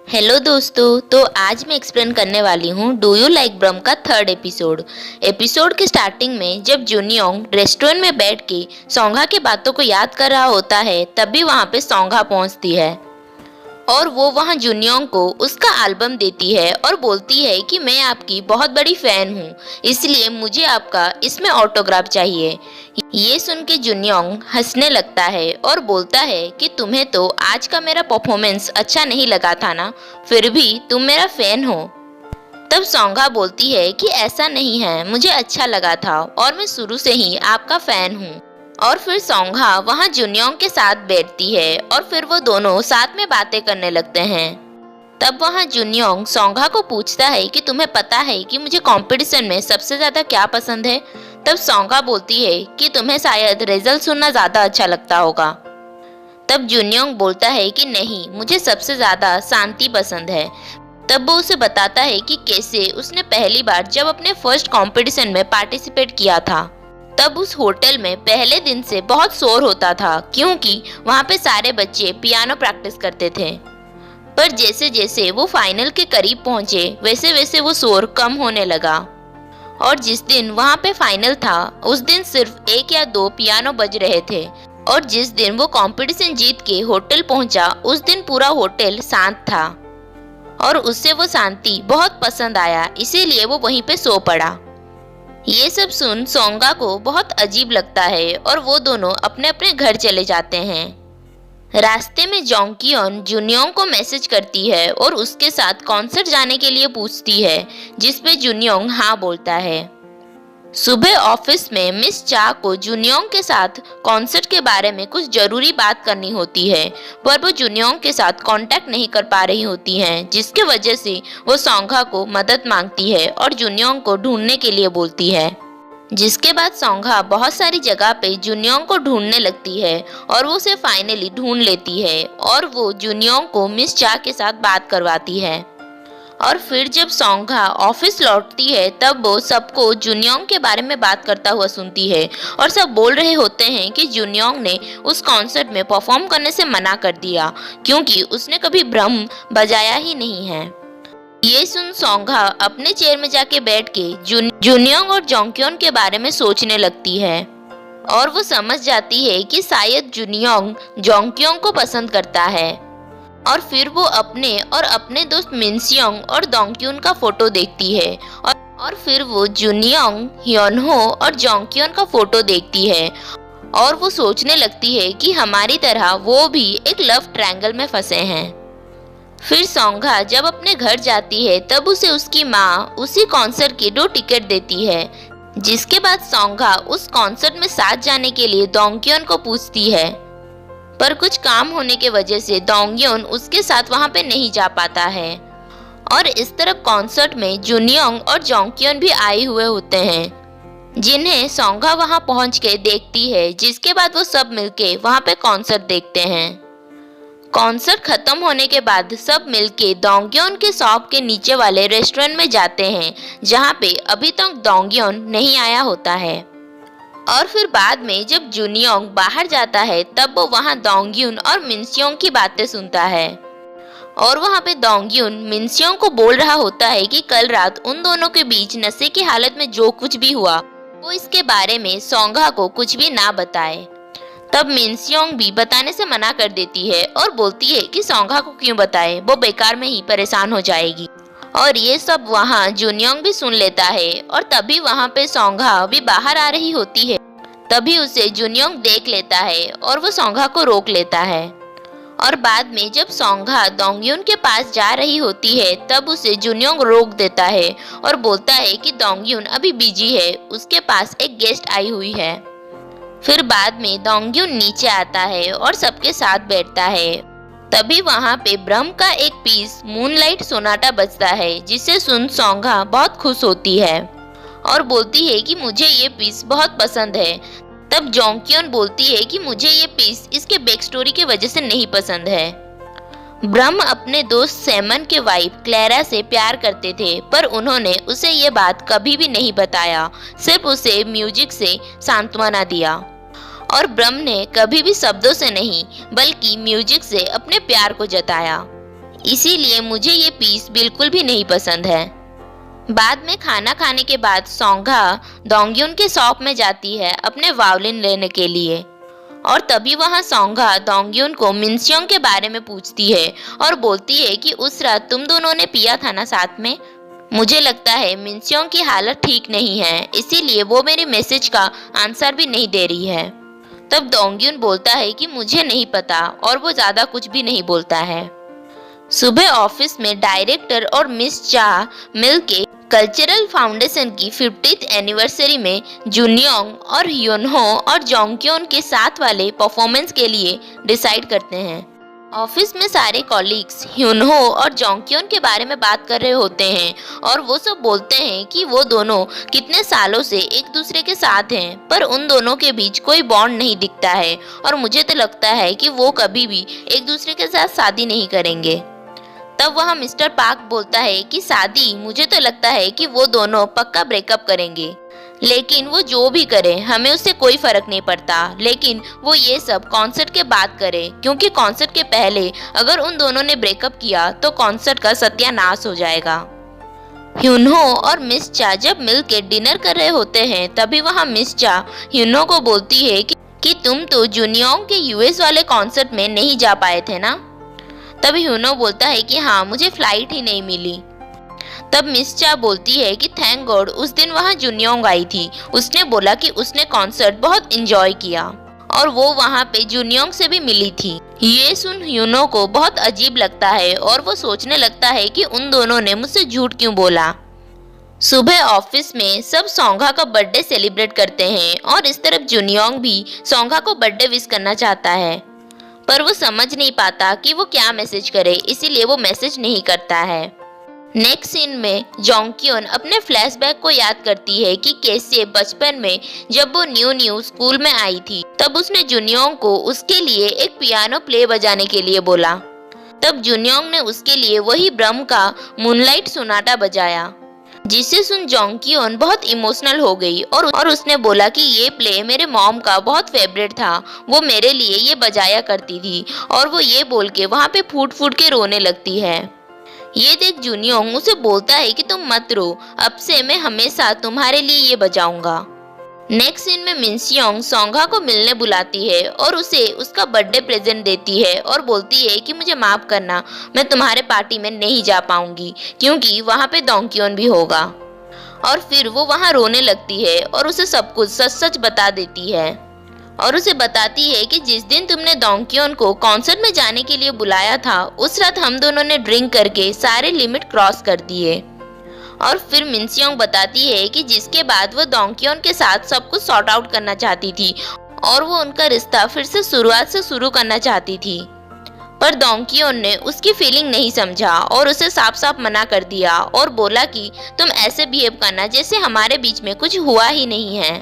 Hello दोस्तों, तो आज मैं एक्सप्लेन करने वाली हूँ डू यू लाइक ब्रह्म का थर्ड एपिसोड। एपिसोड के स्टार्टिंग में जब जुनियोंग रेस्टोरेंट में बैठ के सोंगा की बातों को याद कर रहा होता है, तभी वहाँ पे सोंगा पहुँचती है और वो वहाँ जुनियोंग को उसका एल्बम देती है और बोलती है कि मैं आपकी बहुत बड़ी फैन हूँ, इसलिए मुझे आपका इसमें ऑटोग्राफ चाहिए। ये सुन के जुनियोंग हंसने लगता है और बोलता है कि तुम्हें तो आज का मेरा परफॉर्मेंस अच्छा नहीं लगा था ना, फिर भी तुम मेरा फैन हो। तब सोंगा बोलती है कि ऐसा नहीं है, मुझे अच्छा लगा था और मैं शुरू से ही आपका फैन हूँ। और फिर सोंगा वहाँ जुनियोंग के साथ बैठती है और फिर वो दोनों साथ में बातें करने लगते हैं। तब वहाँ जुनियोंग सोंगा को पूछता है कि तुम्हें पता है कि मुझे कंपटीशन में सबसे ज्यादा क्या पसंद है। तब सोंगा बोलती है कि तुम्हें शायद रिजल्ट सुनना ज्यादा अच्छा लगता होगा। तब जुनियोंग बोलता है कि नहीं, मुझे सबसे ज्यादा शांति पसंद है। तब वो उसे बताता है कि कैसे उसने पहली बार जब अपने फर्स्ट कंपटीशन में पार्टिसिपेट किया था, तब उस होटल में पहले दिन से बहुत शोर होता था क्योंकि वहाँ पे सारे बच्चे पियानो प्रैक्टिस करते थे। पर जैसे जैसे वो फाइनल के करीब पहुंचे वैसे वैसे वो शोर कम होने लगा। और जिस दिन वहाँ पे फाइनल था उस दिन सिर्फ 1 या 2 पियानो बज रहे थे। और जिस दिन वो कंपटीशन जीत के होटल पहुंचा उस दिन पूरा होटल शांत था और उससे वो शांति बहुत पसंद आया, इसीलिए वो वहीं पे सो पड़ा। ये सब सुन सोंगा को बहुत अजीब लगता है और वो दोनों अपने अपने घर चले जाते हैं। रास्ते में जोंगक्योन जुनियोंग को मैसेज करती है और उसके साथ कॉन्सर्ट जाने के लिए पूछती है, जिस पे जुनियोंग हाँ बोलता है। सुबह ऑफिस में मिस चा को जुनियोंग के साथ कॉन्सर्ट के बारे में कुछ जरूरी बात करनी होती है, पर वो जुनियोंग के साथ कांटेक्ट नहीं कर पा रही होती हैं, जिसके वजह से वो सोंगा को मदद मांगती है और जुनियोंग को ढूंढने के लिए बोलती है। जिसके बाद सोंगा बहुत सारी जगह पे जुनियोंग को ढूंढने लगती है और वो उसे फाइनली ढूंढ लेती है और वो जुनियोंग को मिस चा के साथ बात करवाती है। और फिर जब सोंगा ऑफिस लौटती है तब वो सबको जुनियोंग के बारे में बात करता हुआ सुनती है और सब बोल रहे होते हैं कि जुनियोंग ने उस कॉन्सर्ट में परफॉर्म करने से मना कर दिया क्योंकि उसने कभी ब्रह्म बजाया ही नहीं है। ये सुन सोंगा अपने चेयर में जाके बैठ के जुनियोंग और जोंगक्योन के बारे में सोचने लगती है और वो समझ जाती है कि शायद जुनियोंग जोंगक्योन को पसंद करता है। और फिर वो अपने दोस्त मिनसियोंग और दोंगक्योन का फोटो देखती है और फिर वो जुनियोंग, ह्योनहो और जोंगक्योन का फोटो देखती है और वो सोचने लगती है कि हमारी तरह वो भी एक लव ट्रायंगल में फंसे हैं। फिर सोंगा जब अपने घर जाती है तब उसे उसकी माँ उसी कॉन्सर्ट की 2 टिकट देती है। जिसके बाद सोंगा उस कॉन्सर्ट में साथ जाने के लिए दोंगक्योन को पूछती है, पर कुछ काम होने के वजह से दोंगक्योन उसके साथ वहाँ पे नहीं जा पाता है। और इस तरफ कॉन्सर्ट में जुनियोंग और जोंगक्योन भी आए हुए होते हैं, जिन्हें सोंगा वहाँ पहुँच के देखती है। जिसके बाद वो सब मिलके वहाँ पे कॉन्सर्ट देखते हैं। कॉन्सर्ट खत्म होने के बाद सब मिलके दोंगक्योन के शॉप के नीचे वाले रेस्टोरेंट में जाते हैं, जहाँ पे अभी तक दोंगक्योन नहीं आया होता है। और फिर बाद में जब जुनियोंग बाहर जाता है तब वो वहाँ दोंगक्योन और मिनसियोंग की बातें सुनता है और वहाँ पे दोंगक्योन मिनसियोंग को बोल रहा होता है कि कल रात उन दोनों के बीच नशे की हालत में जो कुछ भी हुआ वो इसके बारे में सोंगा को कुछ भी ना बताए। तब मिनसियोंग भी बताने से मना कर देती है और बोलती है कि सोंगा को क्यों बताए, वो बेकार में ही परेशान हो जाएगी। और ये सब वहाँ जुनियोंग भी सुन लेता है और तभी वहाँ पे सोंगा भी बाहर आ रही होती है। तभी उसे जुनियोंग देख लेता है और वो सोंगा को रोक लेता है। और बाद में जब सोंगा दोंगक्योन के पास जा रही होती है तब उसे जुनियोंग रोक देता है और बोलता है कि दोंगक्योन अभी बिजी है, उसके पास एक गेस्ट आई हुई है। फिर बाद में दोंगक्योन नीचे आता है और सबके साथ बैठता है। तभी वहाँ पे ब्रह्म का एक पीस मूनलाइट सोनाटा बजता है, जिसे सुन सोंगा बहुत खुश होती है और बोलती है कि मुझे ये पीस बहुत पसंद है। तब जोंगक्योन बोलती है कि मुझे ये पीस इसके बैक स्टोरी की वजह से नहीं पसंद है। ब्रह्म अपने दोस्त सैमन के वाइफ क्लेरा से प्यार करते थे, पर उन्होंने उसे ये बात कभी भी नहीं बताया, सिर्फ उसे म्यूजिक से सांत्वना दिया। और ब्रह्म ने कभी भी शब्दों से नहीं बल्कि म्यूजिक से अपने प्यार को जताया। इसीलिए मुझे ये पीस बिल्कुल भी नहीं पसंद है। बाद में खाना खाने के बाद सोंघा डोंगयुन के शॉप में जाती है अपने वायलिन लेने के लिए, और तभी वहाँ सोंघा डोंगयुन को मिनस्योंग के बारे में पूछती है और बोलती है कि उस रात तुम दोनों ने पिया था ना साथ में। मुझे लगता है मिनस्योंग की हालत ठीक नहीं है, इसीलिए वो मेरे मैसेज का आंसर भी नहीं दे रही है। तब डोंगयुन बोलता है कि मुझे नहीं पता, और वो ज्यादा कुछ भी नहीं बोलता है। सुबह ऑफिस में डायरेक्टर और मिस चा मिलके कल्चरल फाउंडेशन की 50th एनिवर्सरी में जुनियोंग और ह्योनहो और जोंगक्योन के साथ वाले परफॉर्मेंस के लिए डिसाइड करते हैं। ऑफिस में सारे कॉलीग्स ह्योनहो और जोंगक्योन के बारे में बात कर रहे होते हैं, और वो सब बोलते हैं कि वो दोनों कितने सालों से एक दूसरे के साथ हैं, पर उन दोनों के बीच कोई बॉन्ड नहीं दिखता है, और मुझे तो लगता है कि वो कभी भी एक दूसरे के साथ शादी नहीं करेंगे। तब वहाँ मिस्टर पार्क बोलता है कि शादी, मुझे तो लगता है कि वो दोनों पक्का ब्रेकअप करेंगे, लेकिन वो जो भी करे हमें उससे कोई फर्क नहीं पड़ता, लेकिन वो ये सब कॉन्सर्ट के बाद करे, क्योंकि कॉन्सर्ट के पहले अगर उन दोनों ने ब्रेकअप किया तो कॉन्सर्ट का सत्यानाश हो जाएगा। ह्योनहो और मिस चा जब मिल के डिनर कर रहे होते हैं, तभी वहाँ मिस चा ह्योनहो को बोलती है कि तुम तो जुनियोंग के यूएस वाले कॉन्सर्ट में नहीं जा पाए थे ना। तब ह्योनहो बोलता है कि हाँ, मुझे फ्लाइट ही नहीं मिली। तब मिस चा बोलती है कि थैंक गॉड उस दिन वहाँ जुनियोंग आई थी, उसने बोला कि उसने कॉन्सर्ट बहुत एंजॉय किया और वो वहाँ पे जुनियोंग से भी मिली थी। ये सुन ह्योनहो को बहुत अजीब लगता है और वो सोचने लगता है कि उन दोनों ने मुझसे झूठ क्यों बोला। सुबह ऑफिस में सब सोंघा का बर्थडे सेलिब्रेट करते हैं, और इस तरफ जुनियोंग भी सोंघा को बर्थडे विश करना चाहता है, पर वो समझ नहीं पाता कि वो क्या मैसेज करे, इसीलिए वो मैसेज नहीं करता है। नेक्स्ट सीन में जोंगक्योन अपने फ्लैशबैक को याद करती है कि कैसे बचपन में जब वो न्यू स्कूल में आई थी, तब उसने जुनियोंग को उसके लिए एक पियानो प्ले बजाने के लिए बोला। तब जुनियोंग ने उसके लिए वही ब्रह्म का मूनलाइट सोनाटा बजाया, जिसे सुन जोंगक्योन बहुत इमोशनल हो गई और उसने बोला कि ये प्ले मेरे मॉम का बहुत फेवरेट था, वो मेरे लिए ये बजाया करती थी, और वो ये बोल के वहाँ पे फूट फूट के रोने लगती है। ये देख जुनियोंग उसे बोलता है कि तुम मत रो, अब से मैं हमेशा तुम्हारे लिए ये बजाऊंगा। नेक्स्ट सीन में मिनस्योंग सोंघा को मिलने बुलाती है और उसे उसका बर्थडे प्रेजेंट देती है और बोलती है कि मुझे माफ करना, मैं तुम्हारे पार्टी में नहीं जा पाऊंगी क्योंकि वहाँ पे डोंगक्योन भी होगा। और फिर वो वहाँ रोने लगती है और उसे सब कुछ सच सच बता देती है, और उसे बताती है कि जिस दिन तुमने डोंगक्योन को कॉन्सर्ट में जाने के लिए बुलाया था, उस रात हम दोनों ने ड्रिंक करके सारे लिमिट क्रॉस कर दिए। और फिर मिनस्योंग बताती है कि जिसके बाद वो डोंगक्योन के साथ सब कुछ सॉर्ट आउट करना चाहती थी और वो उनका रिश्ता फिर से शुरुआत से शुरू करना चाहती थी, पर डोंगक्योन ने उसकी फीलिंग नहीं समझा और उसे साफ साफ मना कर दिया और बोला कि तुम ऐसे बिहेव करना जैसे हमारे बीच में कुछ हुआ ही नहीं है।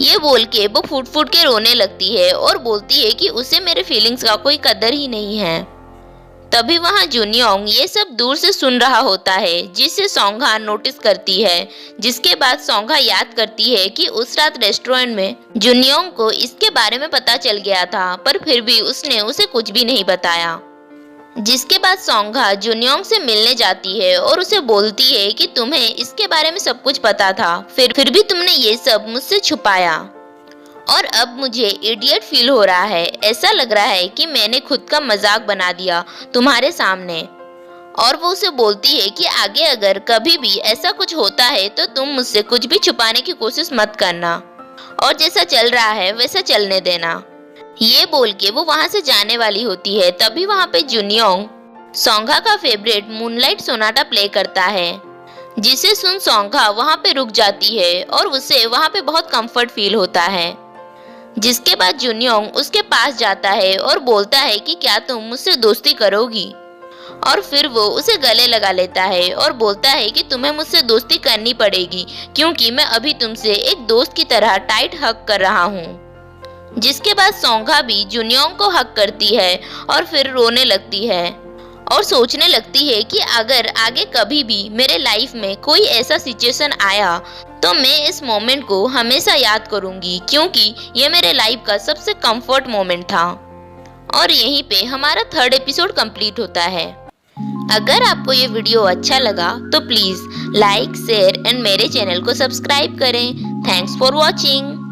ये बोल के वो फूट फूट के रोने लगती है और बोलती है कि उसे मेरे फीलिंग्स का कोई कदर ही नहीं है। तभी वहाँ जुनियोंग ये सब दूर से सुन रहा होता है, जिसे सोंघा नोटिस करती है, जिसके बाद सोंघा याद करती है कि उस रात रेस्टोरेंट में जुनियोंग को इसके बारे में पता चल गया था, पर फिर भी उसने उसे कुछ भी नहीं बताया। जिसके बाद सोंघा जुनियोंग से मिलने जाती है और उसे बोलती है कि तुम्हें इसके बारे में सब कुछ पता था, फिर भी तुमने ये सब मुझसे छुपाया और अब मुझे इडियट फील हो रहा है। ऐसा लग रहा है कि मैंने खुद का मजाक बना दिया तुम्हारे सामने। और वो उसे बोलती है कि आगे अगर कभी भी ऐसा कुछ होता है तो तुम मुझसे कुछ भी छुपाने की कोशिश मत करना और जैसा चल रहा है वैसा चलने देना। ये बोल के वो वहाँ से जाने वाली होती है, तभी वहाँ पे जुनियोंग सोंघा का फेवरेट मूनलाइट सोनाटा प्ले करता है, जिसे सुन सोंघा वहाँ पे रुक जाती है और उसे वहाँ पे बहुत कंफर्ट फील होता है। जिसके बाद जुनियोंग उसके पास जाता है और बोलता है कि क्या तुम मुझसे दोस्ती करोगी, और फिर वो उसे गले लगा लेता है और बोलता है कि तुम्हें मुझसे दोस्ती करनी पड़ेगी क्योंकि मैं अभी तुमसे एक दोस्त की तरह टाइट हक कर रहा हूँ। जिसके बाद सोंघा भी जुनियोंग को हक करती है और फिर रोने लगती है और सोचने लगती है कि अगर आगे कभी भी मेरे लाइफ में कोई ऐसा सिचुएशन आया तो मैं इस मोमेंट को हमेशा याद करूंगी क्योंकि ये मेरे लाइफ का सबसे कंफर्ट मोमेंट था। और यहीं पे हमारा 3rd एपिसोड कंप्लीट होता है। अगर आपको ये वीडियो अच्छा लगा तो प्लीज़ लाइक, शेयर एंड मेरे चैनल को सब्सक्राइब करें। Thanks for watching.